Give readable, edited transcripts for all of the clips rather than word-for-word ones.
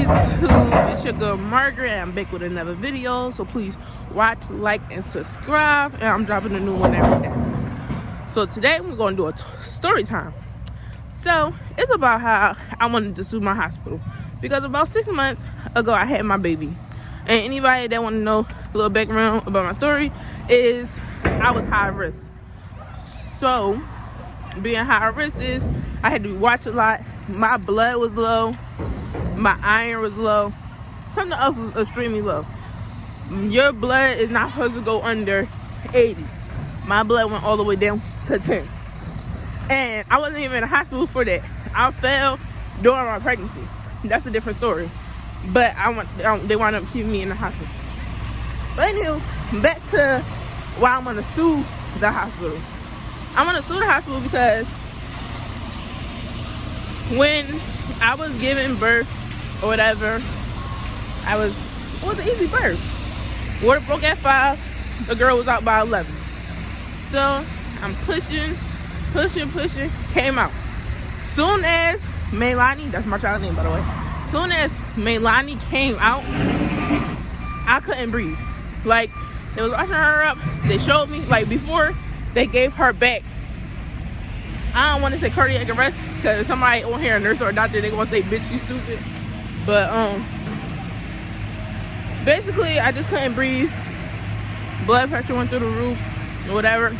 YouTube? It's your girl Margaret, and I'm back with another video. So please watch, like, and subscribe. And I'm dropping a new one every day. So today we're gonna do a story time. So it's about how I wanted to sue my hospital because about 6 months ago I had my baby. And anybody that want to know a little background about my story is I was high risk. So being high risk is I had to watch a lot. My blood was low. My iron was low. Something else was extremely low. Your blood is not supposed to go under 80. My blood went all the way down to 10. And I wasn't even in the hospital for that. I fell during my pregnancy. That's a different story. But they wound up keeping me in the hospital. But anyway, back to why I'm gonna sue the hospital. I'm gonna sue the hospital because when I was giving birth or whatever, it was an easy birth. Water broke at 5, the girl was out by 11. So I'm pushing, came out. Soon as Melanie, that's my child's name by the way, soon as Melanie came out, I couldn't breathe. Like, they was washing her up, they showed me, like before they gave her back, I don't want to say cardiac arrest because somebody on here, a nurse or a doctor, they gonna say, bitch, you stupid. But basically I just couldn't breathe. Blood pressure went through the roof, whatever,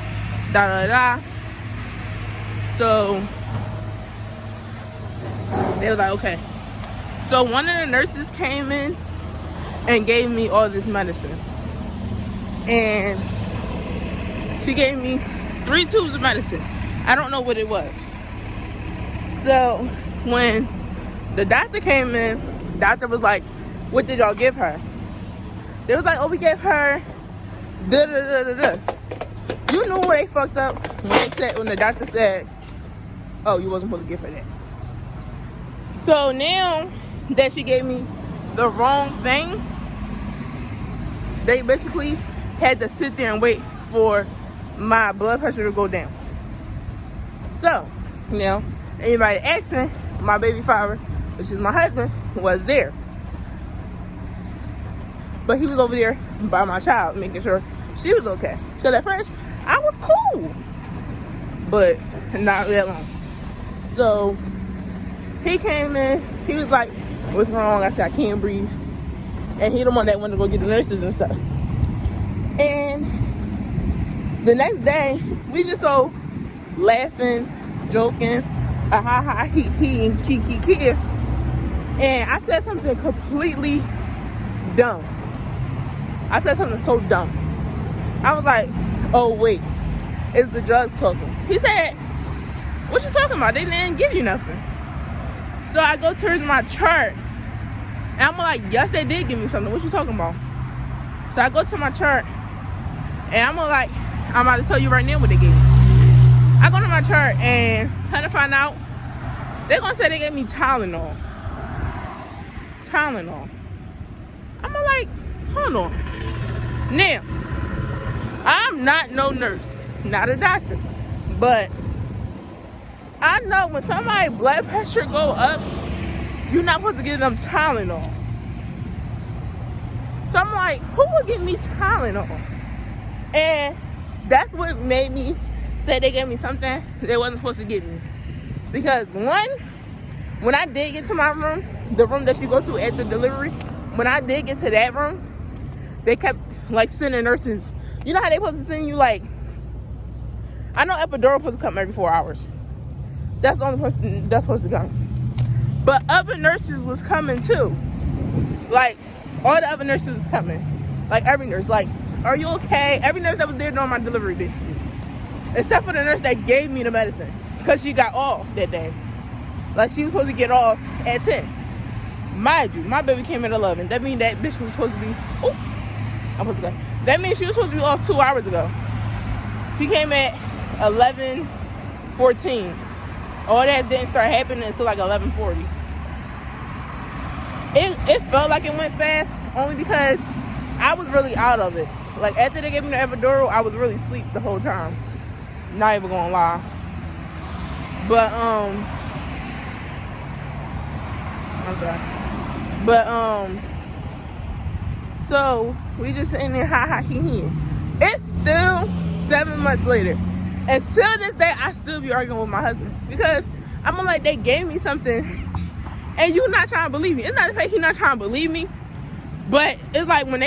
So they was like, okay. So one of the nurses came in and gave me all this medicine. And she gave me 3 tubes of medicine. I don't know what it was. So when the doctor came in, the doctor was like, what did y'all give her? They was like, oh, we gave her da-da-da-da-da. You knew where they fucked up when the doctor said, oh, you wasn't supposed to give her that. So now that she gave me the wrong thing, they basically had to sit there and wait for my blood pressure to go down. So now anybody asking, my baby father, which is my husband, was there. But he was over there by my child, making sure she was okay. Because at first, I was cool. But not that long. So he came in, he was like, what's wrong? I said, I can't breathe. And he the one that went to go get the nurses and stuff. And the next day, we just so laughing, joking, ha ha, he, kiki. And I said something completely dumb. I said something so dumb. I was like, oh wait, it's the drugs talking. He said, what you talking about? They didn't give you nothing. So I go towards my chart, and I'm like, yes, they did give me something. What you talking about? So I go to my chart, and I'm like, I'm about to tell you right now what they gave me. I go to my chart, and trying to find out, they're gonna say they gave me Tylenol. I'm like, hold on. Now, I'm not no nurse, not a doctor, but I know when somebody's blood pressure go up, you're not supposed to give them Tylenol. So I'm like, who would give me Tylenol? And that's what made me say they gave me something they wasn't supposed to give me. Because one, when I did get to my room, the room that you go to at the delivery, when I did get to that room, they kept like sending nurses. You know how they supposed to send you, like, I know epidural supposed to come every 4 hours. That's the only person that's supposed to come. But other nurses was coming too. Like, all the other nurses was coming. Like, every nurse. Like, are you okay? Every nurse that was there during my delivery, basically. Except for the nurse that gave me the medicine. Because she got off that day. Like, she was supposed to get off at 10. Mind you, my baby came at 11. That means that bitch was supposed to be... Oh, I'm supposed to go. That means she was supposed to be off 2 hours ago. She came at 11:14. All that didn't start happening until like 11:40. It felt like it went fast only because I was really out of it. Like, after they gave me the epidural, I was really asleep the whole time. Not even gonna lie. But I'm sorry. But so we just sitting there, ha. It's still 7 months later, and till this day, I still be arguing with my husband because I'm like, they gave me something, and you not trying to believe me. It's not the fact he not trying to believe me, but it's like when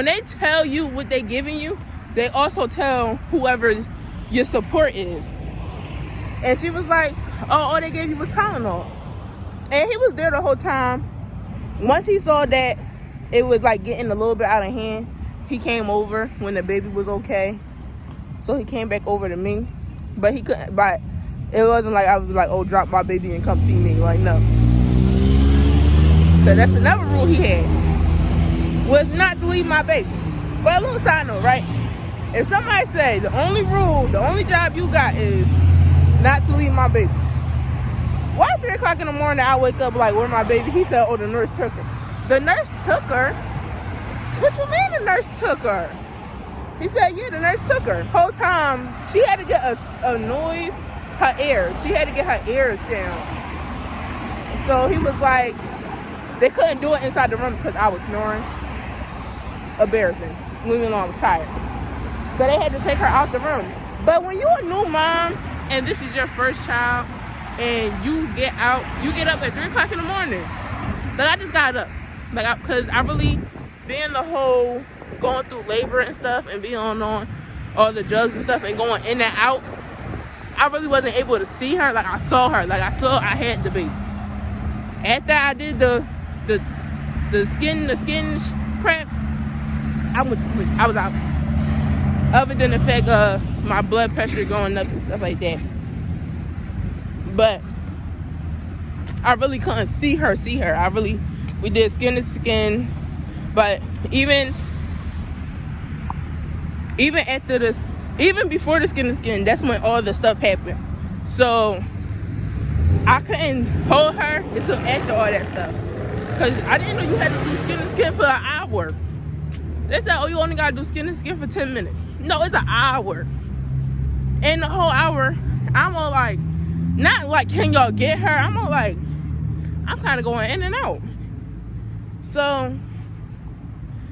they tell you what they giving you, they also tell whoever your support is. And she was like, oh, all they gave you was Tylenol. And he was there the whole time. Once he saw that it was like getting a little bit out of hand, he came over when the baby was okay. So he came back over to me. But he couldn't, but it wasn't like I was like, oh, drop my baby and come see me. Like, no. So that's another rule he had, was not to leave my baby. But a little side note, right? If somebody say the only job you got is not to leave my baby. Why 3 o'clock in the morning I wake up like, where my baby? He said, oh, the nurse took her. The nurse took her? What you mean the nurse took her? He said, yeah, the nurse took her. Whole time, she had to get a noise, her ears. She had to get her ears down. So he was like, they couldn't do it inside the room because I was snoring. Embarrassing. Leave me alone, I was tired. So they had to take her out the room. But when you're a new mom, and this is your first child, and you get up at 3 o'clock in the morning. Like, I just got up. Like, because I really, being the whole going through labor and stuff, and being on all the drugs and stuff, and going in and out, I really wasn't able to see her. Like, I saw her. Like, I had the baby. After I did the skin prep, I went to sleep. I was out. Other than the fact of my blood pressure going up and stuff like that. But I really couldn't see her. We did skin to skin. But even after this, even before the skin to skin, that's when all the stuff happened. So I couldn't hold her until after all that stuff. Because I didn't know you had to do skin to skin for an hour. They said, oh, you only got to do skin to skin for 10 minutes. No, it's an hour. And the whole hour, I'm all like, not like, can y'all get her? I'm all like, I'm kind of going in and out. So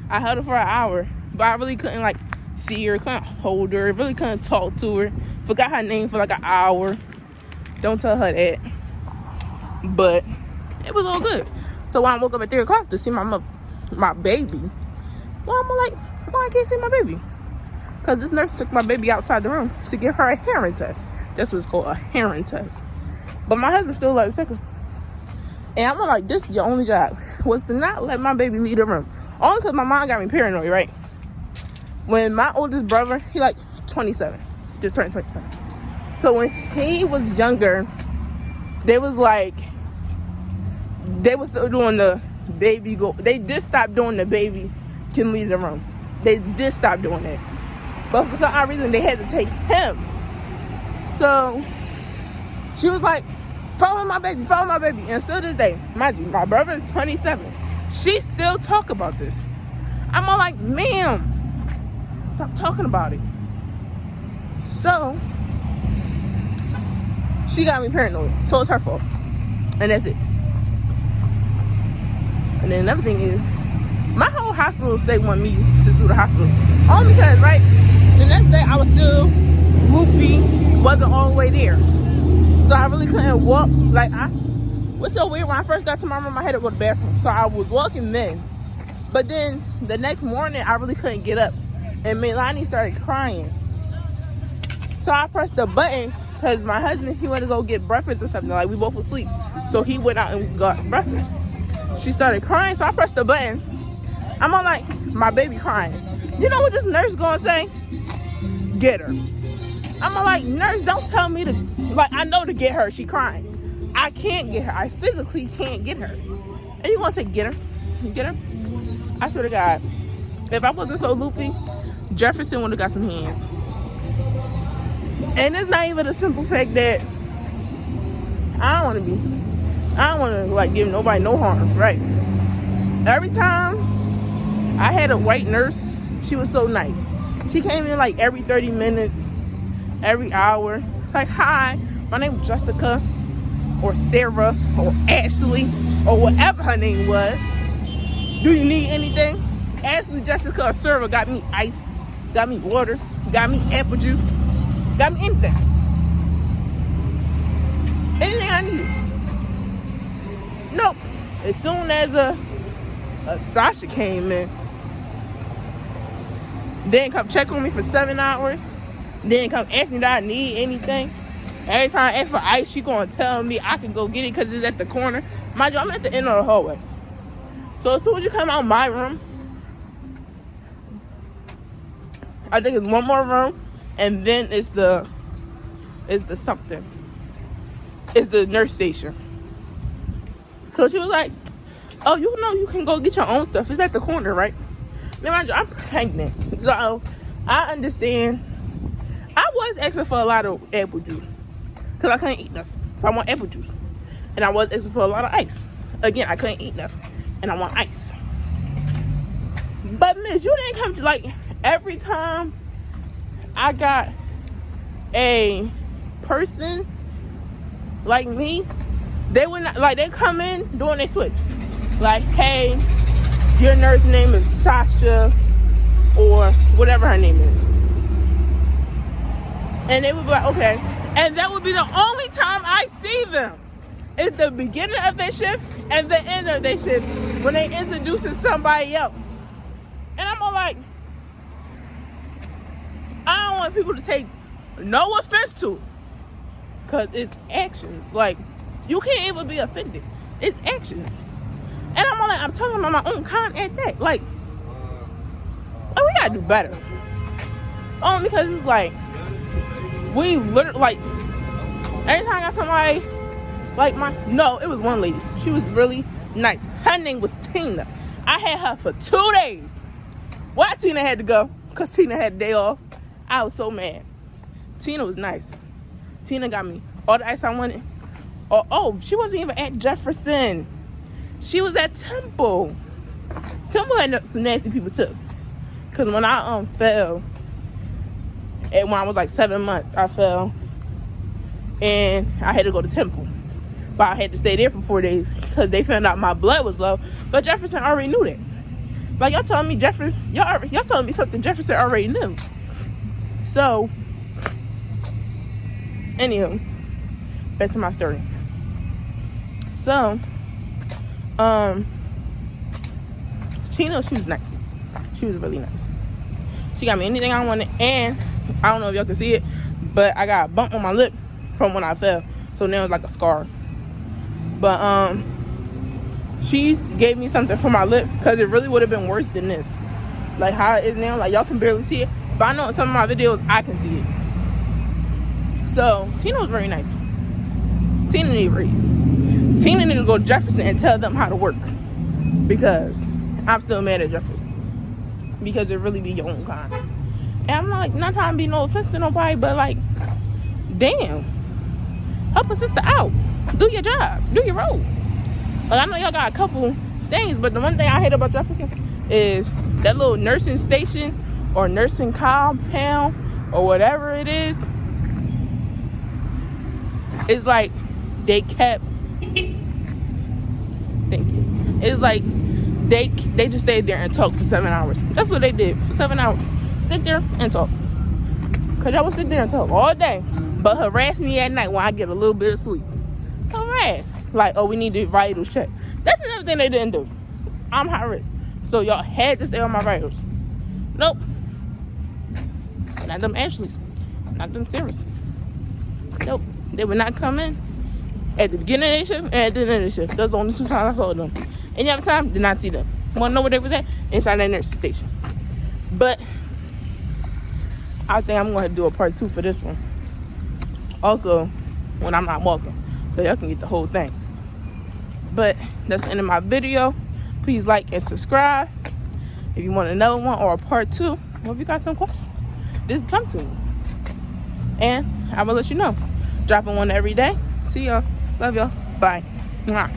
I held her for an hour. But I really couldn't like see her, couldn't hold her, really couldn't talk to her. Forgot her name for like an hour. Don't tell her that. But it was all good. So when I woke up at 3 o'clock to see my baby, well, I'm like, why I can't see my baby? Because this nurse took my baby outside the room to give her a hearing test. That's what's called, a hearing test. But my husband still let her take her. And I'm like, this is your only job, was to not let my baby leave the room. Only because my mom got me paranoid, right? When my oldest brother, he like 27, just turned 27. So when he was younger, they was still doing the baby go. They did stop doing the baby can leave the room. They did stop doing that. But for some odd reason, they had to take him. So she was like, follow my baby. And still this day, mind you, my brother is 27. She still talk about this. I'm all like, ma'am, stop talking about it. So she got me paranoid. So it's her fault. And that's it. And then another thing is, my whole hospital state wanted me to sue the hospital. Only because, right, the next day I was still loopy, wasn't all the way there. So I really couldn't walk. Like, what's so weird, when I first got to my room, I had to go to the bathroom. So I was walking then. But then the next morning, I really couldn't get up. And Melanie started crying. So I pressed the button because my husband, he went to go get breakfast or something. Like, we both was asleep. So he went out and got breakfast. She started crying, so I pressed the button. I'm all like, my baby crying. You know what this nurse gonna say? Get her. I'm all like, nurse, don't tell me to, like, I know to get her. She crying. I can't get her. I physically can't get her. And you gonna say, get her? Get her? I swear to God, if I wasn't so loopy, Jefferson would have got some hands. And it's not even a simple fact that I don't want to like give nobody no harm, right? Every time I had a white nurse, she was so nice. She came in like every 30 minutes, every hour. Like, hi, my name is Jessica, or Sarah, or Ashley, or whatever her name was. Do you need anything? Ashley Jessica, a server, got me ice, got me water, got me apple juice, got me anything. Anything I need. Nope. As soon as a Sasha came in, didn't come check on me for 7 hours, didn't come ask me that I need anything. Every time I ask for ice, she gonna tell me I can go get it because it's at the corner. Mind you, I'm at the end of the hallway. So as soon as you come out my room, I think it's one more room, and then it's the something. It's the nurse station. So she was like, oh, you know you can go get your own stuff. It's at the corner, right? Now, mind you, I'm pregnant. So I understand. I was asking for a lot of apple juice because I couldn't eat nothing. So I want apple juice. And I was asking for a lot of ice. Again, I couldn't eat nothing. And I want ice. But miss, you didn't come to, like, every time I got a person like me, they would not, like, they come in doing their switch. Like, hey, your nurse name is Sasha or whatever her name is. And they would be like, okay. And that would be the only time I see them. It's the beginning of their shift and the end of their shift when they introducing somebody else. And I'm all like, I don't want people to take no offense to it. Because it's actions. Like, you can't even be offended. It's actions. And I'm all like, I'm talking about my own kind at that. Like, we gotta do better. Only because it's like, we literally, like, every time I got somebody, like no, it was one lady. She was really nice. Her name was Tina. I had her for 2 days. Why Tina had to go? Because Tina had a day off. I was so mad. Tina was nice. Tina got me all the ice I wanted. Oh, she wasn't even at Jefferson. She was at Temple. Temple had some nasty people too. Because when I fell, and when I was like 7 months, I fell. And I had to go to Temple. But I had to stay there for 4 days because they found out my blood was low. But Jefferson already knew that. Like, y'all telling me Jefferson, y'all telling me something Jefferson already knew. So, anywho, back to my story. So, Tina, she was nice. She was really nice. She got me anything I wanted, and I don't know if y'all can see it, but I got a bump on my lip from when I fell. So now it's like a scar. But she gave me something for my lip because it really would have been worse than this. Like how it is now, like y'all can barely see it. But I know in some of my videos I can see it. So Tina was very nice. Tina need a raise. Tina need to go to Jefferson and tell them how to work. Because I'm still mad at Jefferson. Because it really be your own kind. And I'm like, not trying to be no offense to nobody, but like, damn. Help a sister out. Do your job. Do your role. Like, I know y'all got a couple things, but the one thing I hate about Jefferson is that little nursing station or nursing compound or whatever it is. It's like they kept. Thank you. It's like they just stayed there and talked for 7 hours. That's what they did for 7 hours. Sit there and talk. Cause y'all would sit there and talk all day, but harass me at night when I get a little bit of sleep. Harass. Like, oh, we need the vitals check. That's another thing they didn't do. I'm high risk. So y'all had to stay on my vitals. Nope. Not them Ashleys. Not them Sarahs. Nope. They would not come in at the beginning of their shift and at the end of their shift. That's the only 2 times I saw them. Any other time, did not see them. Want to know where they was at? Inside that nurse station. But I think I'm going to do a part 2 for this one. Also, when I'm not walking. So y'all can get the whole thing. But that's the end of my video. Please like and subscribe. If you want another one or a part 2, or if you got some questions, just come to me. And I will let you know. Dropping one every day. See y'all. Love y'all. Bye. Mwah.